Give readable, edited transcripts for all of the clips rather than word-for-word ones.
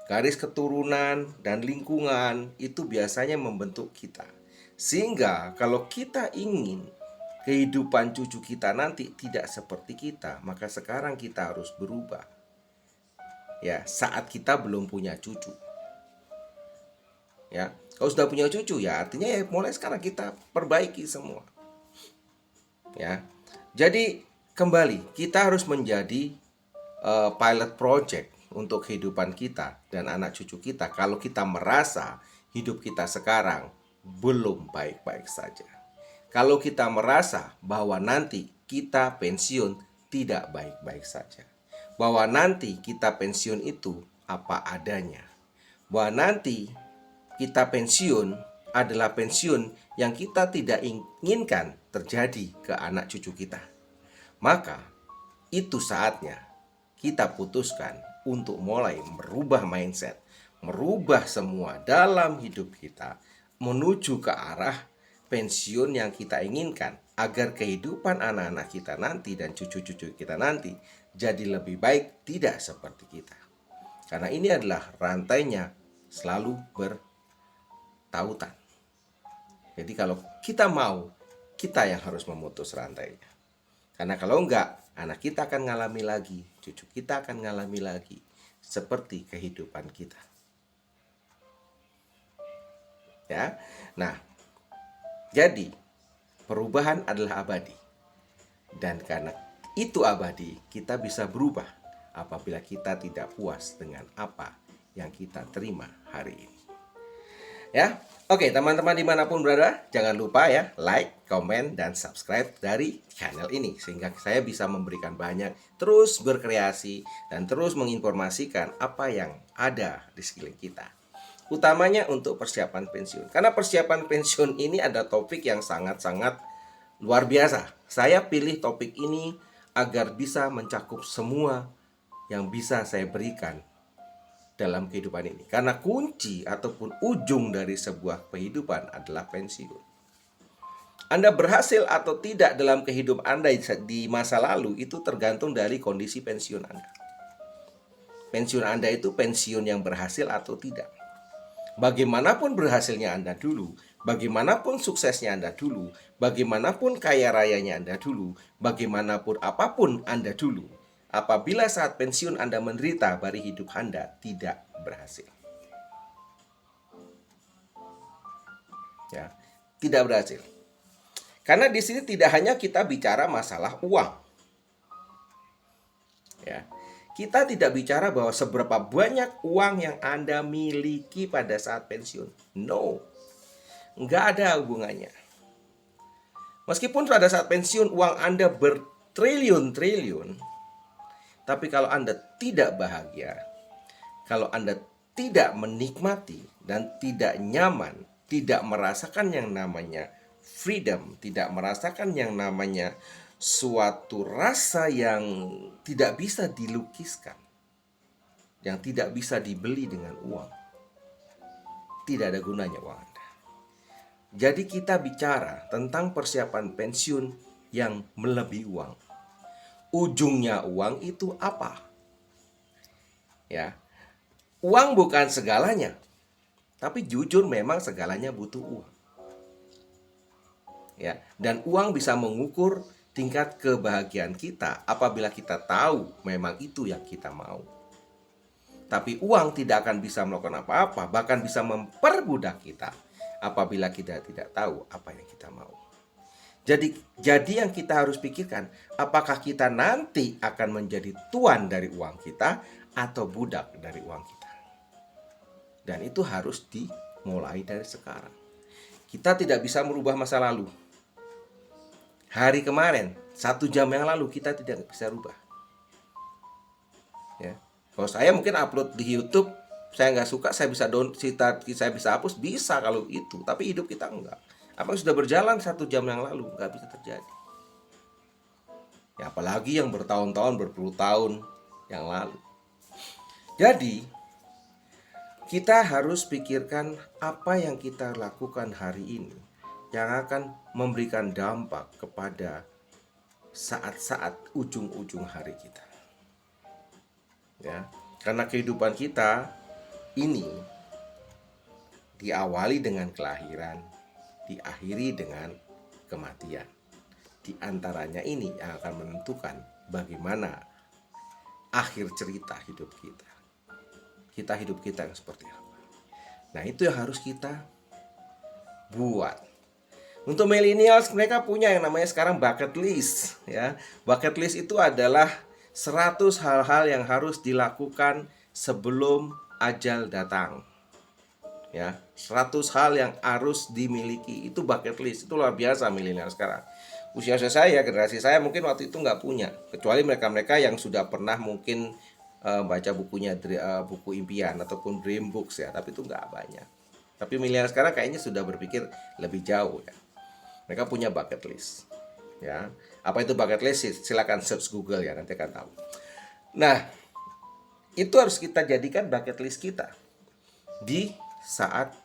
garis keturunan, dan lingkungan itu biasanya membentuk kita. Sehingga kalau kita ingin kehidupan cucu kita nanti tidak seperti kita, maka sekarang kita harus berubah. Ya, saat kita belum punya cucu. Ya, kalau sudah punya cucu ya artinya ya mulai sekarang kita perbaiki semua. Ya. Jadi kembali kita harus menjadi pilot project untuk kehidupan kita dan anak cucu kita kalau kita merasa hidup kita sekarang belum baik-baik saja. Kalau kita merasa bahwa nanti kita pensiun tidak baik-baik saja. Bahwa nanti kita pensiun itu apa adanya. Bahwa nanti kita pensiun adalah pensiun yang kita tidak inginkan terjadi ke anak cucu kita. Maka itu saatnya kita putuskan untuk mulai merubah mindset, merubah semua dalam hidup kita menuju ke arah pensiun yang kita inginkan agar kehidupan anak-anak kita nanti dan cucu-cucu kita nanti jadi lebih baik, tidak seperti kita. Karena ini adalah rantainya selalu bertautan. Jadi kalau kita mau, kita yang harus memutus rantainya. Karena kalau enggak, anak kita akan ngalami lagi, cucu kita akan ngalami lagi, seperti kehidupan kita. Ya, nah, jadi perubahan adalah abadi. Dan karena itu abadi, kita bisa berubah apabila kita tidak puas dengan apa yang kita terima hari ini. Ya, oke teman-teman dimanapun berada, jangan lupa ya like, komen, dan subscribe dari channel ini sehingga saya bisa memberikan banyak, terus berkreasi dan terus menginformasikan apa yang ada di sekeliling kita. Utamanya untuk persiapan pensiun. Karena persiapan pensiun ini ada topik yang sangat-sangat luar biasa. Saya pilih topik ini agar bisa mencakup semua yang bisa saya berikan dalam kehidupan ini. Karena kunci ataupun ujung dari sebuah kehidupan adalah pensiun. Anda berhasil atau tidak dalam kehidupan Anda di masa lalu itu tergantung dari kondisi pensiun Anda. Pensiun Anda itu pensiun yang berhasil atau tidak. Bagaimanapun berhasilnya Anda dulu, bagaimanapun suksesnya Anda dulu, bagaimanapun kaya rayanya Anda dulu, bagaimanapun apapun Anda dulu, apabila saat pensiun Anda menderita, bari hidup Anda tidak berhasil. Ya, tidak berhasil. Karena di sini tidak hanya kita bicara masalah uang. Ya. Kita tidak bicara bahwa seberapa banyak uang yang Anda miliki pada saat pensiun. No. Nggak ada hubungannya. Meskipun pada saat pensiun uang Anda bertriliun-triliun, tapi kalau Anda tidak bahagia, kalau Anda tidak menikmati dan tidak nyaman, tidak merasakan yang namanya freedom, tidak merasakan yang namanya suatu rasa yang tidak bisa dilukiskan, yang tidak bisa dibeli dengan uang, tidak ada gunanya uang Anda. Jadi kita bicara tentang persiapan pensiun yang melebihi uang. Ujungnya uang itu apa? Ya, uang bukan segalanya, tapi jujur memang segalanya butuh uang. Ya, dan uang bisa mengukur tingkat kebahagiaan kita apabila kita tahu memang itu yang kita mau. Tapi uang tidak akan bisa melakukan apa-apa, bahkan bisa memperbudak kita apabila kita tidak tahu apa yang kita mau. Jadi yang kita harus pikirkan, apakah kita nanti akan menjadi tuan dari uang kita atau budak dari uang kita. Dan itu harus dimulai dari sekarang. Kita tidak bisa merubah masa lalu. Hari kemarin, 1 jam yang lalu kita tidak bisa rubah. Ya. Kalau saya mungkin upload di YouTube, saya nggak suka, saya bisa saya bisa hapus, bisa kalau itu. Tapi hidup kita enggak. Apa yang sudah berjalan 1 jam yang lalu nggak bisa terjadi. Ya, apalagi yang bertahun-tahun, berpuluh tahun yang lalu. Jadi kita harus pikirkan apa yang kita lakukan hari ini yang akan memberikan dampak kepada saat-saat ujung-ujung hari kita. Ya, karena kehidupan kita ini diawali dengan kelahiran, diakhiri dengan kematian. Di antaranya ini yang akan menentukan bagaimana akhir cerita hidup kita. Hidup kita yang seperti apa. Nah, itu yang harus kita buat. Untuk millennials, mereka punya yang namanya sekarang bucket list, ya. Bucket list itu adalah 100 hal-hal yang harus dilakukan sebelum ajal datang. Ya, 100 hal yang harus dimiliki. Itu bucket list. Itu luar biasa milenial sekarang. Usia saya, generasi saya mungkin waktu itu nggak punya, kecuali mereka-mereka yang sudah pernah mungkin baca bukunya buku impian ataupun dream books ya, tapi itu nggak banyak. Tapi milenial sekarang kayaknya sudah berpikir lebih jauh ya. Mereka punya bucket list. Ya, apa itu bucket list? Silakan search Google ya, nanti akan tahu. Nah, itu harus kita jadikan bucket list kita di saat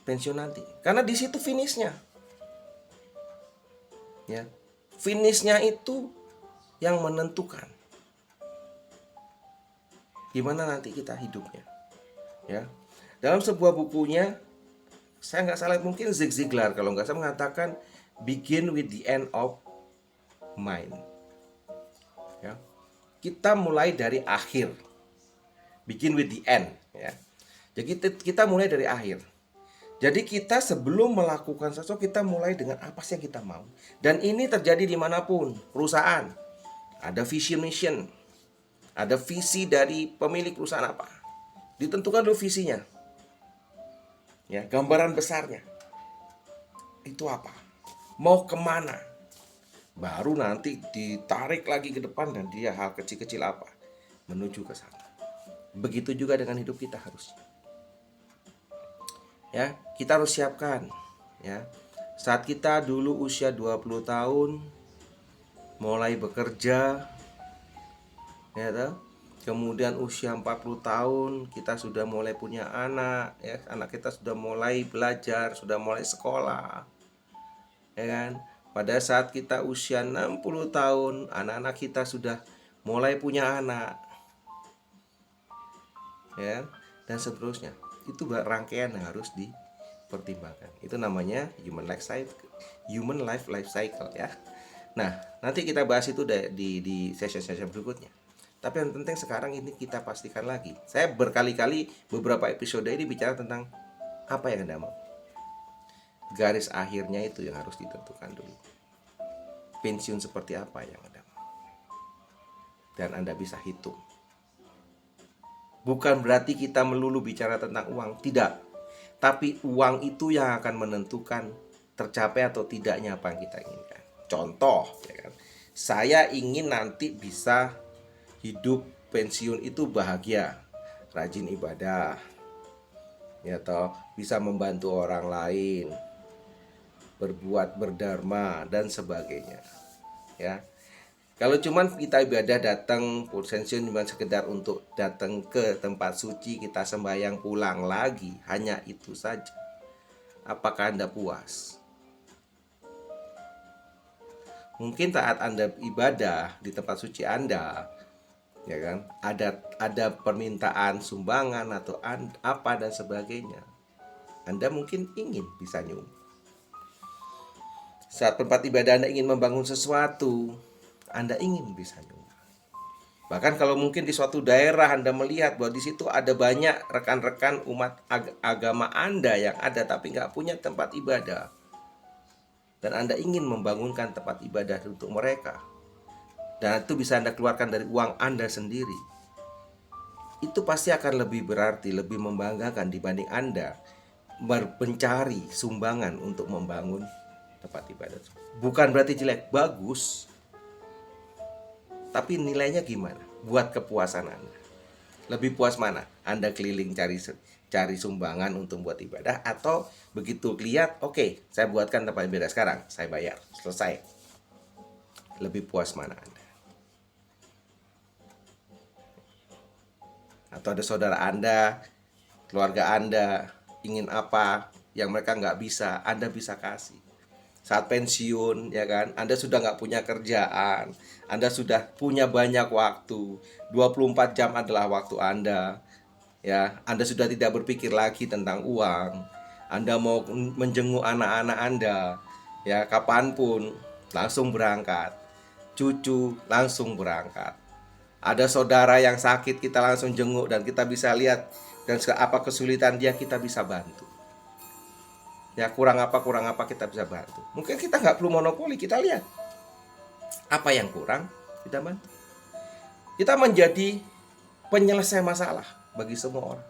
pensiun nanti, karena di situ finishnya. Ya, finishnya itu yang menentukan gimana nanti kita hidupnya. Ya, dalam sebuah bukunya, saya nggak salah mungkin Zig Ziglar kalau nggak salah mengatakan begin with the end of mind. Ya, kita mulai dari akhir, begin with the end. Ya, jadi kita mulai dari akhir. Jadi kita sebelum melakukan sesuatu, kita mulai dengan apa sih yang kita mau. Dan ini terjadi dimanapun, perusahaan. Ada vision mission. Ada visi dari pemilik perusahaan apa. Ditentukan dulu visinya. Ya, gambaran besarnya. Itu apa? Mau kemana? Baru nanti ditarik lagi ke depan dan dia hal kecil-kecil apa. Menuju ke sana. Begitu juga dengan hidup kita harusnya. Ya, kita harus siapkan ya. Saat kita dulu usia 20 tahun mulai bekerja ya toh. Kemudian usia 40 tahun kita sudah mulai punya anak ya, anak kita sudah mulai belajar, sudah mulai sekolah. Ya kan? Pada saat kita usia 60 tahun, anak-anak kita sudah mulai punya anak. Ya, dan seterusnya. Itu rangkaian yang harus dipertimbangkan. Itu namanya human life cycle ya. Nah, nanti kita bahas itu di sesi-sesi berikutnya. Tapi yang penting sekarang ini kita pastikan lagi. Saya berkali-kali beberapa episode ini bicara tentang apa yang Anda mau. Garis akhirnya itu yang harus ditentukan dulu. Pensiun seperti apa yang Anda mau. Dan Anda bisa hitung. Bukan berarti kita melulu bicara tentang uang, tidak. Tapi uang itu yang akan menentukan tercapai atau tidaknya apa yang kita inginkan. Contoh, ya kan? Saya ingin nanti bisa hidup pensiun itu bahagia, rajin ibadah, ya toh, bisa membantu orang lain, berbuat berdharma dan sebagainya. Ya. Kalau cuman kita ibadah datang pensiun cuma sekedar untuk datang ke tempat suci, kita sembahyang pulang lagi, hanya itu saja. Apakah Anda puas? Mungkin saat Anda ibadah di tempat suci Anda, ya kan, ada permintaan sumbangan atau apa dan sebagainya. Anda mungkin ingin bisa nyumbang. Saat tempat ibadah Anda ingin membangun sesuatu, Anda ingin bisa nyumbang. Bahkan kalau mungkin di suatu daerah Anda melihat bahwa di situ ada banyak rekan-rekan umat agama Anda yang ada tapi nggak punya tempat ibadah, dan Anda ingin membangunkan tempat ibadah untuk mereka, dan itu bisa Anda keluarkan dari uang Anda sendiri, itu pasti akan lebih berarti, lebih membanggakan dibanding Anda mencari sumbangan untuk membangun tempat ibadah. Bukan berarti jelek, bagus. Tapi nilainya gimana? Buat kepuasan Anda. Lebih puas mana? Anda keliling cari sumbangan untuk buat ibadah, atau begitu lihat, oke, saya buatkan tempat ibadah sekarang, saya bayar, selesai. Lebih puas mana Anda? Atau ada saudara Anda, keluarga Anda ingin apa yang mereka nggak bisa, Anda bisa kasih. Saat pensiun, ya kan, Anda sudah nggak punya kerjaan, Anda sudah punya banyak waktu, 24 jam adalah waktu Anda, Ya, Anda sudah tidak berpikir lagi tentang uang. Anda mau menjenguk anak-anak Anda, ya kapanpun langsung berangkat. Cucu langsung berangkat. Ada saudara yang sakit, kita langsung jenguk dan kita bisa lihat dan apa kesulitan dia, kita bisa bantu. Ya, kurang apa kita bisa bantu. Mungkin kita nggak perlu monopoli, kita lihat apa yang kurang, kita bantu. Kita menjadi penyelesai masalah bagi semua orang.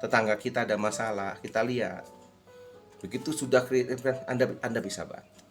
Tetangga kita ada masalah, kita lihat. Begitu sudah kreatif, Anda bisa bantu.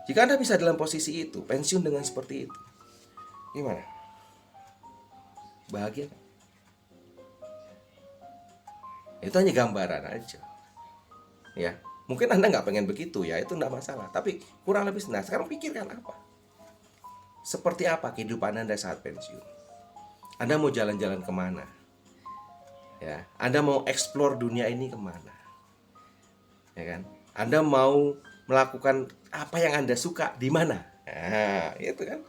Jika Anda bisa dalam posisi itu, pensiun dengan seperti itu, gimana? Bahagia kan? Itu hanya gambaran aja. Ya, mungkin Anda nggak pengen begitu ya, itu nggak masalah. Tapi kurang lebih, nah sekarang pikirkan apa? Seperti apa kehidupan Anda saat pensiun? Anda mau jalan-jalan kemana? Ya, Anda mau explore dunia ini kemana? Ya kan? Anda mau melakukan apa yang Anda suka di mana? Nah, itu kan.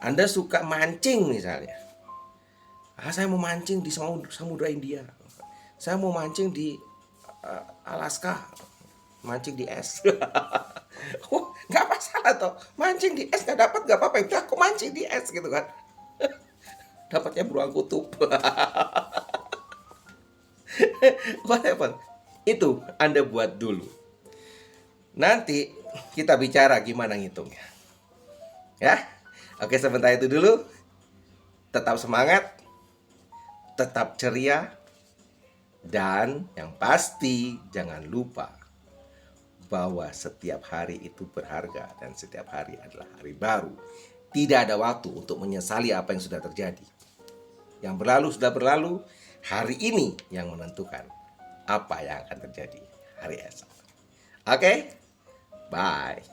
Anda suka mancing misalnya. Saya mau mancing di Samudra India. Saya mau mancing di Alaska. Mancing di es. Oh, nggak masalah toh. Mancing di es nggak dapat nggak apa-apa. Udah aku mancing di es gitu kan. Dapatnya beruang kutub. Whatever. Itu Anda buat dulu. Nanti kita bicara gimana ngitungnya. Ya. Oke, sebentar itu dulu. Tetap semangat. Tetap ceria. Dan yang pasti jangan lupa bahwa setiap hari itu berharga dan setiap hari adalah hari baru. Tidak ada waktu untuk menyesali apa yang sudah terjadi. Yang berlalu sudah berlalu. Hari ini yang menentukan apa yang akan terjadi hari esok. Oke? Bye.